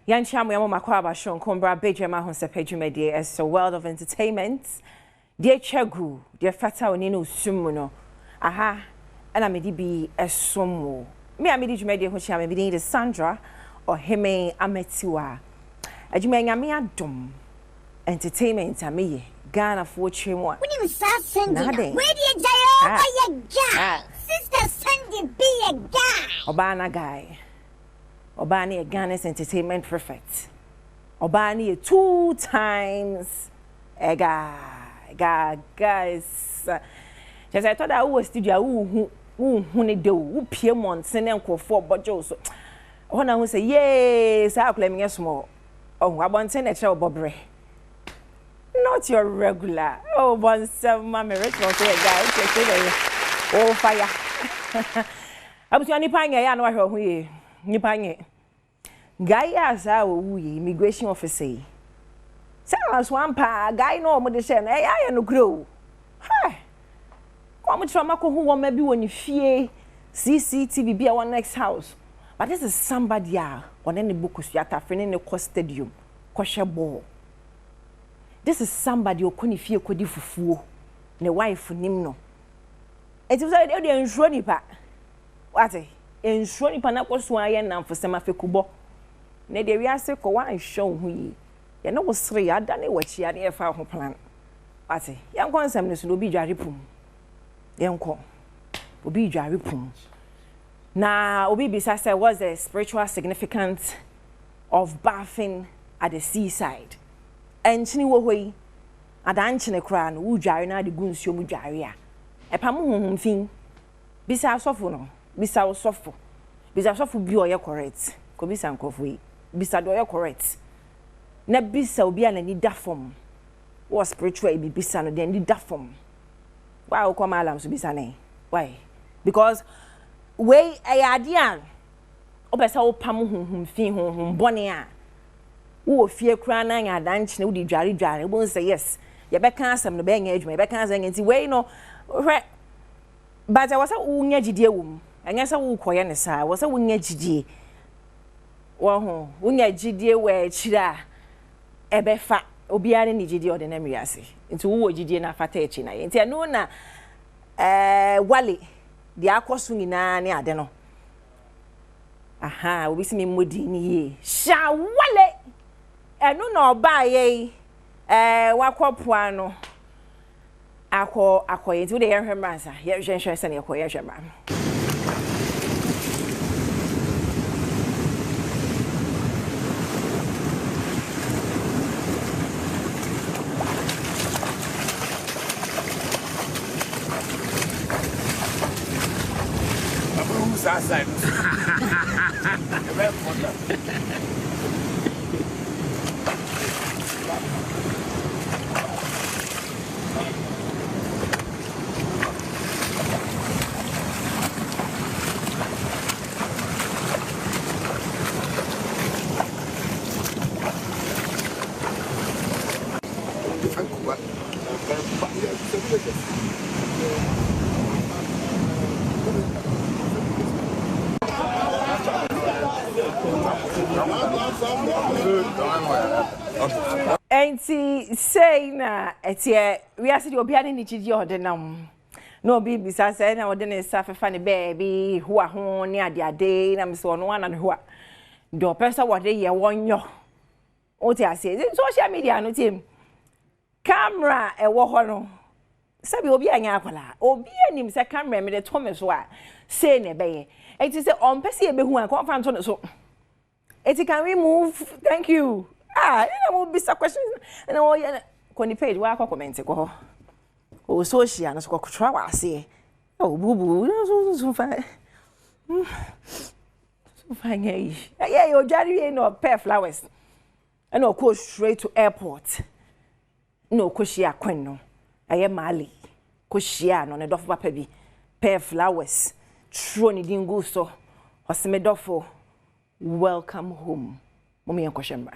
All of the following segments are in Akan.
Yanchamu Yamo Makwaba Shon Combra Badwam Ahosepe Jumedie as a world of entertainment. Dear Chegu, dear Fata Onino Sumuno. Aha, and I may be a sumo. Me, I made Jumedie, which I may be Sandra or Heme Ametiwa. A Jumea Adom entertainment, I may Ghana for Chimwa. When you start sending, where do you die? Sister Sandy be a guy. Obana guy. Obani a Ghana's entertainment prefect. Obani 2 times a guys. Just I thought I was studio who need do Piedmont sending for Bojo. When I was say yes, I'll claim small. Oh, I want to send a Bobbery. Not your regular. Oh, 17 mammy rich was a guy. Oh, fire. I was only paying a young one. Nipanye guy as our immigration officer. Sounds one pa guy no more the same. I no grow. Hi. Come from Mako who want maybe when you fear CCTV be our next house. But this is somebody on any book Shatta Wale in the stadium. Kosher ball. This is somebody who couldn't fear could fufu. Ne wife nimno. It was a ensure nipa. What? Ensure nipa na kwso aye na mfosema fekubo na de wiase ko wan show hu yi ye na wo sere ada na wachi ade e fa ho plan ate yan ko nsam ne so obi dware pum yan ko obi dware pum na obi bisa say what's the spiritual significance of bathing at the seaside enchini wo hoi adanchine kra no wo dware na de gunsuo mu dware a e pam honhom fin bisa asofo no bisa osofo bi oye correct ko bisa nkofo yi bisa do oye correct na bisa obi ana ni da form wo spiritual bi bisa no den ni da form why o come alam so bisa ne why because we ayadian obesa wo pam honhom fin honhom bone a wo fie kra na nya danchine wo di dware bo say yes ye be kan asem no be nya adwuma ye be kan asem nti we no hwe but I was a unya jidie wum anya sa wo koye ne sa was a unya jidie wo ho unya jidie we chira ebefa obiare ne jidie ordinary wiase nti wo jidie na fata echi na nti anu na wale di akoso nyina ne ade no aha obi simi modi ni ye Shatta Wale enu na oba ye wakopoa no akoye nti wo de yehwemra sa yehwehwe se ne akoye yehwemra Outside. Enti say na etie we are see obi ade ni chidi odenam no obi bisa say na ode ne safefa ne baby ho ho ne ade na me so no wana ne ho do person wode ye wonyo o ti ase social media no tim camera e wo ho no sabi obi anya akwala obi anim se camera me de to me so a say ne be enti say on pese e be hu an ko fa nto ne so eti can we move thank you you know, be some questions. And oh, yeah, on the page, why I comment go. Oh, social, and so try what I say. Oh, boo boo, so fine. So fine, yeah, you're jarring no pair flowers. And no go straight to airport. No, Koshia Queno. I am Mali. Koshia, no, a doff baby. Pair flowers. Trony didn't go so. Osimedofo, welcome home. Mommy and Koshemba.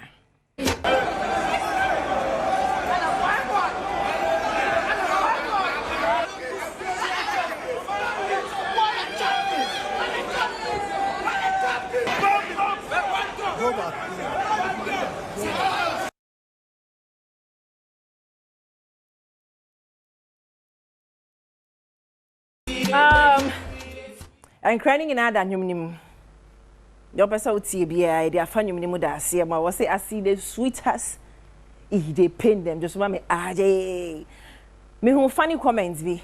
And crying in Adam, you your person tea be a they are funny minimum that see ma was say I see the sweetest if they paint them just me me who funny comments be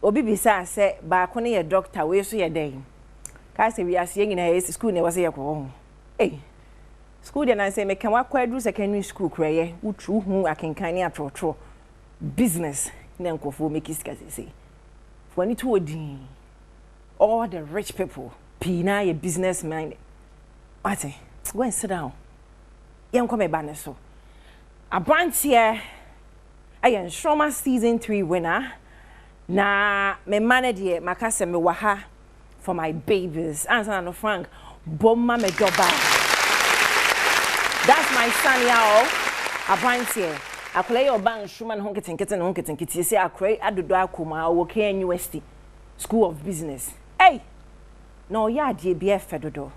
obi bisa say ba ko ne doctor we so ye den ka say we are seeing in a school ne was ye ko school dey na say me kan wa kwadu secondary school kraye utru hu akenkan ne atrotro business na nkofo make it say for any to odin all the rich people pina your business mind ate go and sit down yen come ba ne so abrantie ayen Shoma season 3 winner na me manage makase me waha for my babies answer no Frank bomma me doba that's my son y'all abrantie akola your bank Shoma no keten say akrai adodo akoma wo K University School of Business hey no ya die be fedodo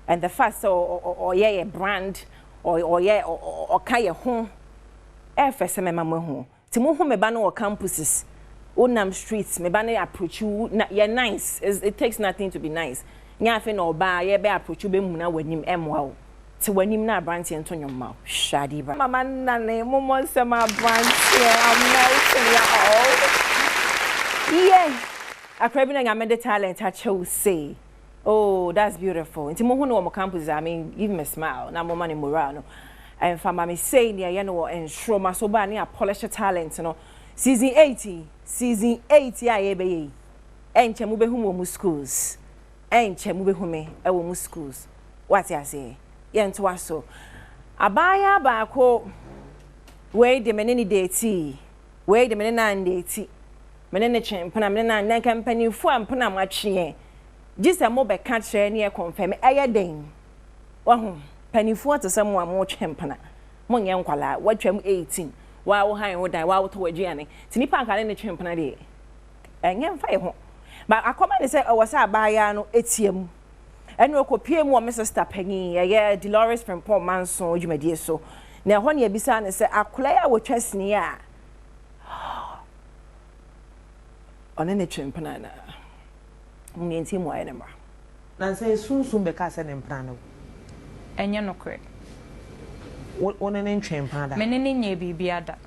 and the first or yeah brand or yeah or kay ho first me mama ho ti mo ho me ba no campuses onam streets me ba na approach you yeah nice it takes nothing to be nice nya afi no ba yeah be approach you be mu na wanim emwa o ti wanim na branch ento nyoma shadi ba mama na ne mo sema branch I'm melting ya all yeah akrabi na nyame the talent I chose say oh that's beautiful nti mo hu no campus I mean give me a smile na mo mani morale no and for me say near you know and Shoma so ba near polish talent no season 80 ya ebe enche mu be hu mo schools enche mu be hu me e wo mu schools what ya say ye nto aso abaya ba ko we de meneni date we de meneni na date menene chempana menena na company fu ampana matwe gisa mo be ka kire ne e confirm eye den wahu panifu atesam wa mo chempana mo nye nkwala watwam 18 wa wo han wo dan wa wo to waduane tinipa anka ne chempana de enye mfa ye ho ba akoma ne se wo sa abaya no etiem ene okopie mu o me sister panyin ye Dolores from Paul Manson odwumadie so na ho ne ebisa ne se akola ya wo twasini a one ne chempana na munenti mu aye ne ma na say Sumsum be ka se ne mpana no enye no kre one ne ntwempana da menene nye bibiada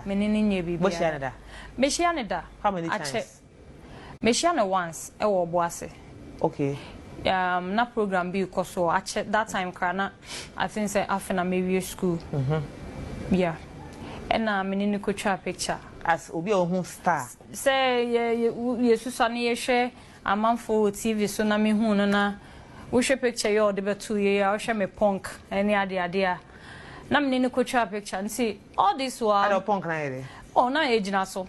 menene nye bibiada bo shia ne da me shia ne da how many times me shia ne once e wo boase okay na program bi ko so ache that time kana I think say after maybe school yeah and na menene ko twa picture as obi ohun star say yesu sane ye hwe amanfo TV so na me hu no na wo hwe picture yo de betu ye ya wo hwe me punk any ade a na menene ko twa picture nti all this while ado punk na ye oh na ejina so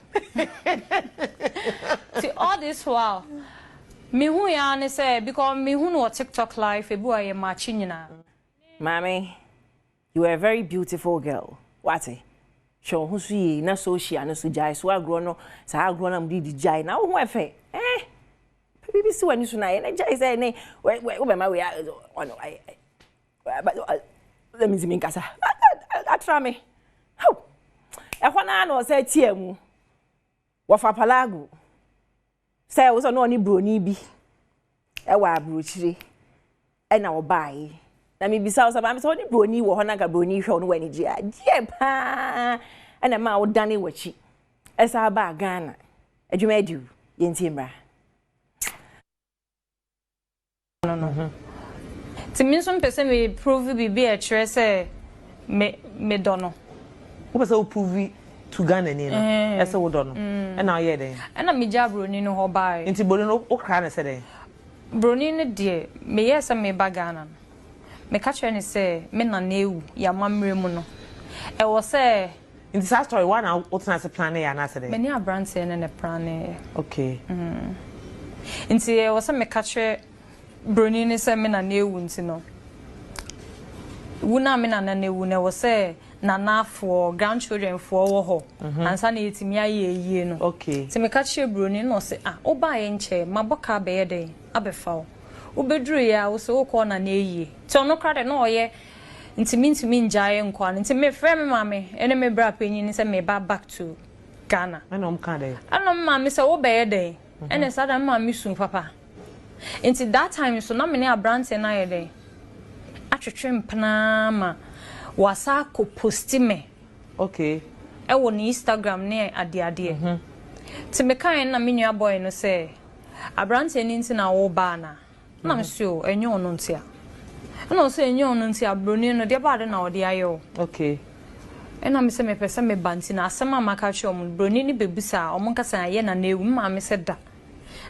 see all this while me hu ya ne say because me hu no TikTok live ebu aye match nyina Mommy, you are a very beautiful girl what show who see na social na so jai so agro no sa agro na mdi di jai na wo efe bibi si wani so na ye na jai say ne we be ma we ono let me see me kasa atra me how e hwana na o say tie mu wo Archipalago say wo so no ni broni bi e wa abrochire e na wo bai na mi bisa so ba mi so ni broni wo hona ga broni hwe no wani ji je pa ana ma wo dane wachi esa ba Ghana adwuma adu yenti mra no ti min so pese me prove bi a chere say me dono wo pese wo prove to Ghana ni no ese wo dono e na ye den e na mi ja broni no ho bai nti bolo no wo kra na se den broni ne de me yes me ba Ghana me ka chere ni say me na newu ya mamre mu no e wo say in this story one now what na se plan ya na se den me ni abrante ne plan okay nti e wo say me ka chere broni ne say me na newu nti no wuna me na newu ne wo say na for grandchildren for wo ho ansa na yetimi aye no okay ti me ka chere broni no say oba ye nche maboka be ye den abefa Ubedru ya wo so ko na ye. Ti ono kra de no oye ntimi njaye nkwa nti me frɛ me mame ene me bra panyin ni se me ba back to Ghana. Anom ka dey. Anom mame se wo be ye dey. Ene sada mame sun papa. Nti that time so na me ne abrante na ye dey. Atwetwe mpana ma wasa ko posti me. Okay. E wo ni Instagram ne ade. Ti me kan na me nua boy no se abrante ni nti na wo ba na. Na me so enyo ono ntia. No say enyo ono ntia broni no de ba de na ode ayo. Okay. Ena me se me pese me banti na asema maka che omo broni ni bebusa omo nkasa ye na ewu ma me se da.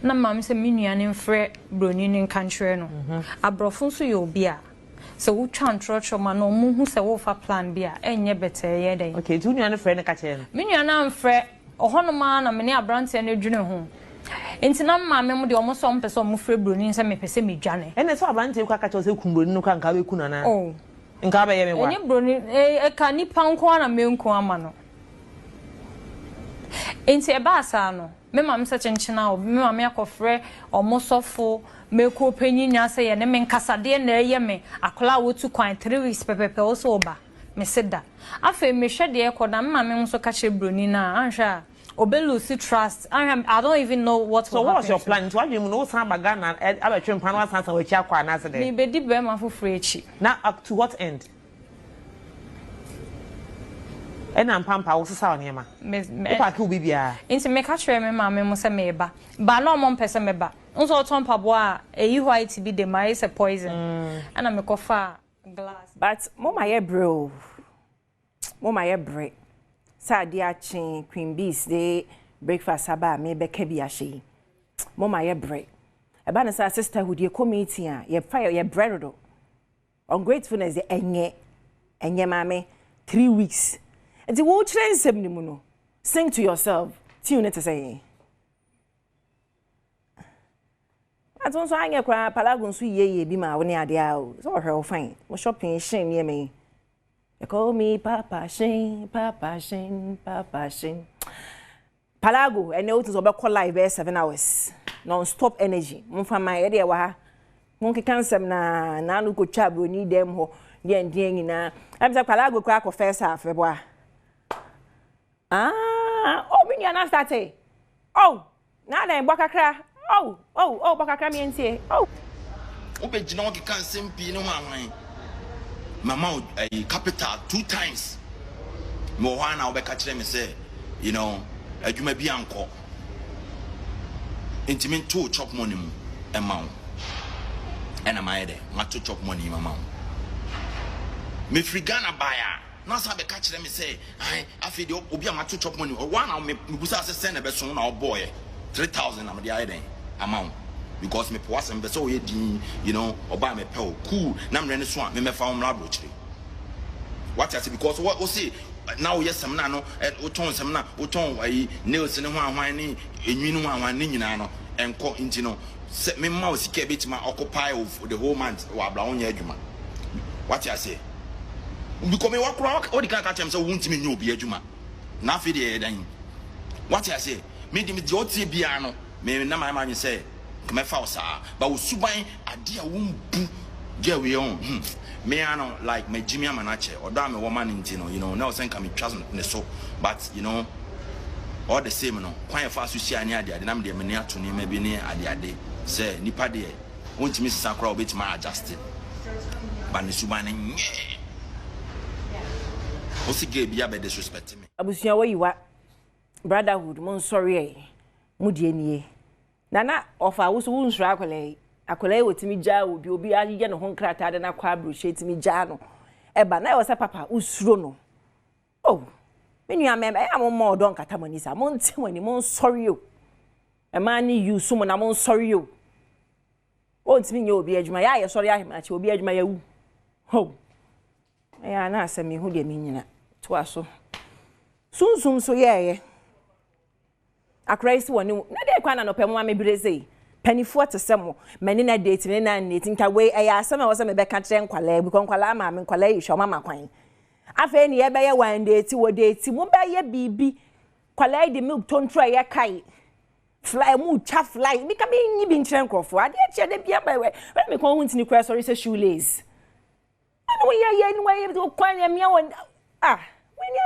Na ma me se me nua ne mfre broni ni nka nchre no. Abrofo so ye obi a se wo twa ntrocho ma no mu hu se wo fa plan bia enye bete ye den. Okay, tu nua ne frɛ ne ka che no. Me nua na mfre ohono ma na me ne abrante na dwene ho. Enti na maame mu de omo so mpese omo frɛ broni nse me pese me dwane. Ene so abrante kwa ka che se kum broni no ka nka be ku na na. Oh. Nka ba ye me wa. Enye broni e ka nipa nko na me nko ama no. Enti e ba asa no. Me maame se chenchena obi me maame akofrɛ omo sofo me ko panyinya se ye ne me nkasade na eye me akola wotu kwan 3 weeks pepepe wo so oba me seda. Afa me hwede e koda me maame nso ka che broni na anhwa Obelusi trust. I don't even know what so will happen. So what's your plan? What you know san bagana abetwe mpan wa san san wachi akwa na ase dey. Me bedi be ma foforo echi. Now up to what end? Ena mpampa wo sesa onema. Me pa ke obi bia. Nti me ka kire me ma me mo se me ba. Ba na omo mpese me ba. Nso oton pabo a eyi white bi de my is a poison. Ana me kofa glass. But mama ye bro. Mama ye break. Sadi achin Queen Bees de breakfast aba me be ka bi ahye. Mama ye break. Eba na sa sisterhood ye community a ye fire ye bread do. Ungratefulness de enye mame 3 weeks. Enti wo kire nsem ni mu no. Sing to yourself. Tune it to say. Atonso anye kwa palago nso ye bi ma wo ne ade a o. So hwe fine. Mo shopping shin ye me. They call me Papa Shin, Papa Shin, Papa Shin. Palago, and know to call live 7 hours. Non-stop energy. Mumfa my area wa. Monkey cancer na no go chab we need them ho. Yen na. I'm say Palago crack of first half boy. Oh me na start. Oh, na den bakakra. Oh, bakakra me ntie. Oh. Obe jina wo kan sempi no hwan. Mama capital 2 times. Mo wan na obeka kire me say, you know, adwuma bi anko. Intimate to chop money mu amount. And am I there? Ma to chop money mama. Me free Ghana buyer. Na sa be ka kire me say, I afi de obi am to chop money. One na me busa say send be so na boy 3,000 am dey there amount. Because me was and so you know, oba me pel cool. Nam rene so me found laboratory. What I say because what say now yes some na no oton some na oton nails ne hwan ni enwinu hwan ni nyina no enko nti no me ma osika betima occupy of the whole month wa bla onya adwuma. What I say because me wakura o di kan ka chem say wuntimi nya obi adwuma. Na afi de dan. What I say me di me di otie bia no me na my man say me fausa but usuban ade a wumbu get we on me ano like me Jimmy Amanache or da me woman intino you know now say can me trust ne so but you know all the same no kwan fa so sia ani ade na me de me ne ato ne ma bi ne ade say nipa de wontimi sisa kra obetima adjust but ne suban ne o si ge bia be disrespect me abusuya wo yiwa brotherhood mon sorry mu die nie nana ofa wo so wunsura akwalai wotimi ja obi aye ne ho nkrata de na kwa brochet timi ja no eba na e wo se papa usuro no oh menu amem e am mo don kata mani sa mo ntem ani mo sorry yo e ma ni you so mo na mo sorry yo o ntimi nya obi adwuma ya ye sorry ahema che obi adwuma ya wu ho ya na asemi hu de mi nyina to aso Sumsum so ye akraisi woni na de kwa na no pemo ame breze panifo atesemo mani na date ne na neti nka we eya asema wo se me be ka kire nkwala bi konkwala ma me nkwala yi hwo mama kwan afa ni ye be ye wan date wo date mo be ye bibi kwala yi de milk tontro ye kai fly mu cha fly me ka be nyi bi nkyerɛ nkrɔfo ade a kyerɛ de bia ba we me kon hu ntini kura sorry say shoelace ano ya ni wa kwan ya mia won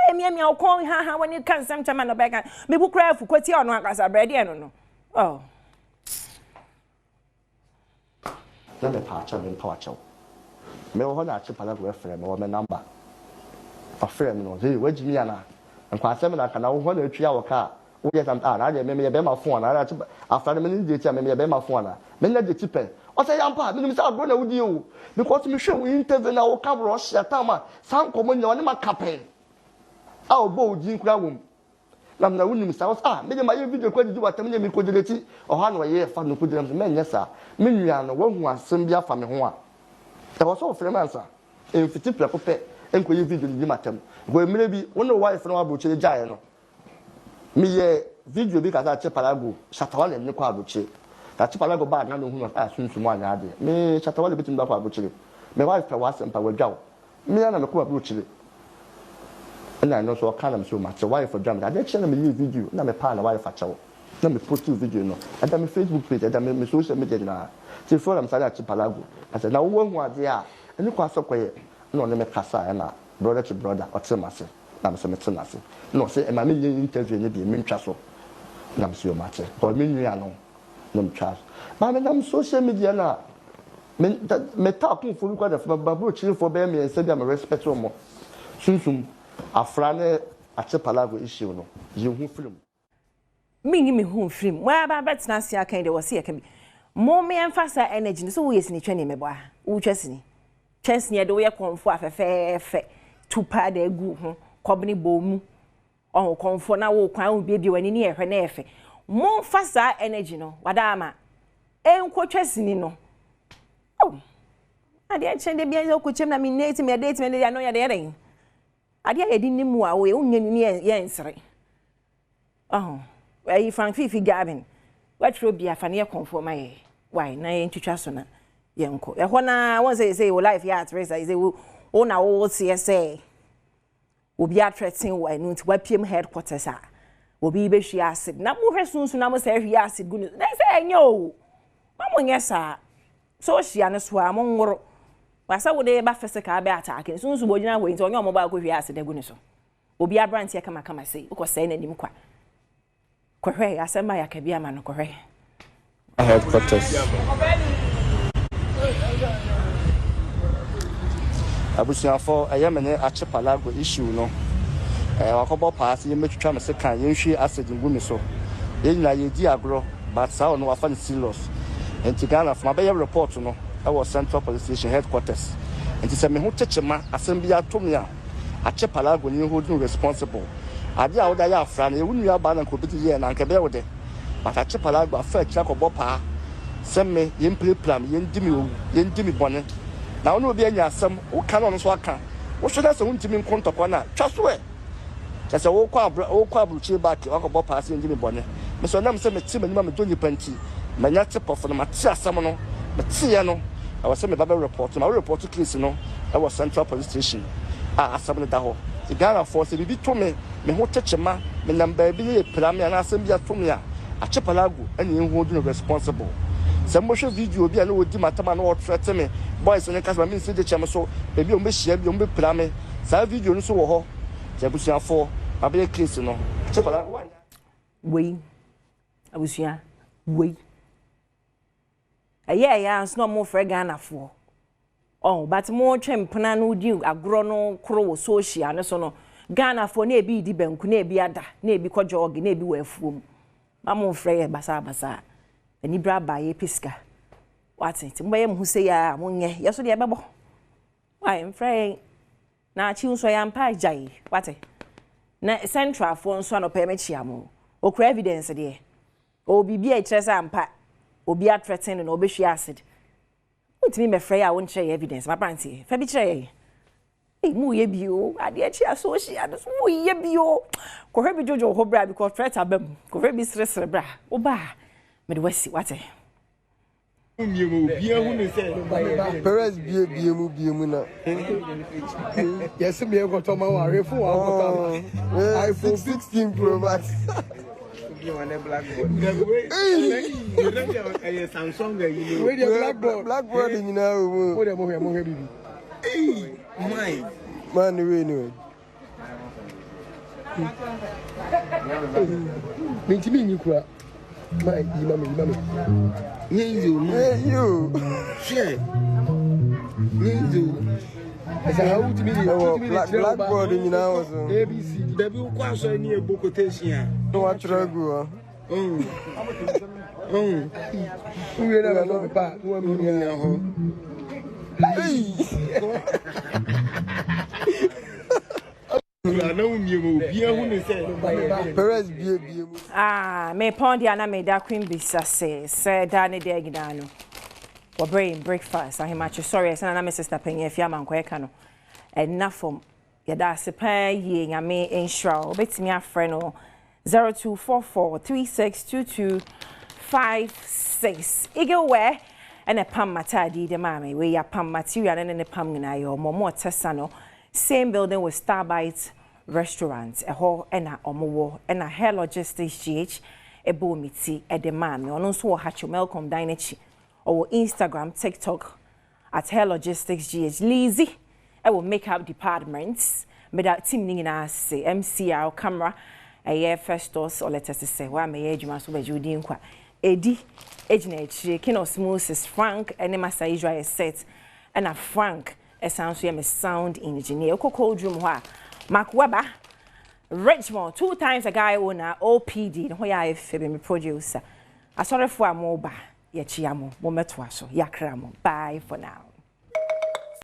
when ya mia kon ha when you can some time no back me bu kura fu kwati ono akasa bread e no oh na me pa cha me pa cha me wo na Archipalago frɛ me wo me number fa frɛ me no hey wagi mi ana nkwa asɛm na kana wo na atwa wo ka wo yɛ sam na de me be ma phone na after me ni de tia me be ma phone na me na de tipen o say yampa me say abro na wudi o because me hwɛ wo interview na wo ka bro Shatta ma san komo nya woni ma campaign a obo oji nkura wo na na wonim sa me de ma ye video kwa didi watam nya me ko deleti o ha no ye fa no ko deleti me nya sa me nwia no wo hu asɛm bi afa me ho a e wo so frɛ mansa en fiti preko pe en ko ye video didi matam go emire bi wo no wife no abroche jae no me ye video bi ka sa Archipalago Shatta Wale ni kwa abroche Archipalago ba na no hu no Sumsum anya ade me Shatta Wale bitim ba kwa abroche me wife pa wasem pa wadwaw me na me ko abroche na no so kana me so ma che wife drum da de chena me video na me pa na wife achawo na me post video no ada me Facebook page ada me social media na ti for am sala Archipalago asa na wo hu ade a eni kwa so koye no ne me kasa na brother to brother otemase na me so me tenase no say e ma me interview ne bi me ntwa so na me so yo ma che or me nua no no me twa ma me na social media na me ta kun fu kwa da ba bro chiri for be me say be me respect mo Sumsum Afrah and Archipalago issue no you hu film me hu film wa ba betna sia kan de wo se kan bi mo me emphasize energy so we yesini twene me boa wo twesini twesini de wo ye konfo afefefe tupa da egu ho kobni bomu on konfo na wo kwan wo bie wani ne ehwe na efe mo emphasize energy no wadama enko twesini no oh ade a chende bia yo ko chem na me nate me date me de no ya de yeren ade a yedi ni mu a wo onye ni ye nsere ayi Fifi Gavin watro bia fa ne conform aye why na ye ntwitwa so na ye nko e ho na won say wo life ya at risk say wo na wo say obi atretin why no nti wapiem headquarters a obi be hwe acid na mo hwe sunsun na mo say hwe acid gunu na say enye o ma mo nye sa so hia ne so a mo nworo wasa wo de ba physical be attack sunsun bo gina we nti onye o mo ba ko hwe acid gunu so obi abrant ye kama say uko say na nim kwa kohwe asema ya kabia ma no kohwe headquarters abusia for ayemene Archipalago issue no wakobo pass ye metwitwa me se kan yenhwe acid ngumi so yenna ye di agro but sao no wafa serious enti Ghana from abaye report no our Central Police Station headquarters enti se me ho chechema asem bia tomia Archipalago ni holding responsible ade a woda ya Afrah na ewunu ya ba na nkobiti ye na nkebe wode but Archipalago afa kira ko bopa semme yempre plan yendimi bone na wono obi anya asem wo kan ono so aka wo hweda se wontimi nkontokwa na twaso e kase wo kwa abruchi back wa ko bopa se yendimi bone me so nam se me ti manima me doni panti manya tipofo no mati asem no me tie no I was me baba report my report case no I was Central Police Station asem no da ho the Ghana force bi to me ho techema me number bi e plan me na asem bi ato me a Archipalago ene hu do responsible some motion video bi na odi matama na o threat me boys ne kasa me say de chem so e bi o me hia bi o me plan me sa video no so wo ho jabusia for abele case no Archipalago we abusia we ya no mo frɛ Ghana for but mo twempena no di agro no kro wo social ne so no Ghana for na ebi di banku na ebi ada na ebi kɔjɔg na ebi wafuom ma mo frɛ ye basa ani bra ba ye piska wati ti mo ye mo se ya mo nye ye so de bebo why frɛ na chi unso ya mpa jai wati na central for nso no pe me chia mo okura evidence de o bibia e kyerɛ ampa obi atretin no obehwe acid utimi me frɛ ya won kyerɛ evidence ma branti fa bi kyerɛ mu ye bio ade achi associate so mu ye bio ko hwe bi jojo ho bra because threat abam ko hwe bi sresre bra wo ba me de wasi wate Miemu bia hu ne say Perez biemu na yes me go to ma wa refo wa go iPhone 16 Pro Max You want a blackboard. Samsung, you know. Blackboard, you know. What am I baby? Hey, mine. Man, anyway. Minty, you cry. My, you. Share. You. As I hold to me, blackboard, you know. ABC, the bill was near Bocotation. No, I try to go. We never know about 1 million. Me pondi ana me da queen bisa say Danny de gidano. Or brain breakfast. I much sorry, sana na sister penye if yaman kweka no. Enough from yada sepa ye nyame ensure betimi afre no 0244362256. Ige we ene pam matadi de mame we ya pam material ene pam nyina yo momo tesa no. Same building with Starbite Restaurant, a hall and a omowo and a hair logistics GH, a bomiti at the man. On also hatch Malcolm Dinechi or Instagram, TikTok at hair logistics GH. Lazy, I will make up departments, but that team in us say MCR camera, a year first or letters to say, why may age must be Judy inqua. Eddie, Ejnage, Kino Smooths, Frank, and Master Israel set, and a Frank. A sound engineer. Cold room wa Mark Weber Richmond 2 times a guy owner OPD no ya efe be me producer. I sorry for a mobile. Ye chiamo mo metwa so yakramo. Bye for now.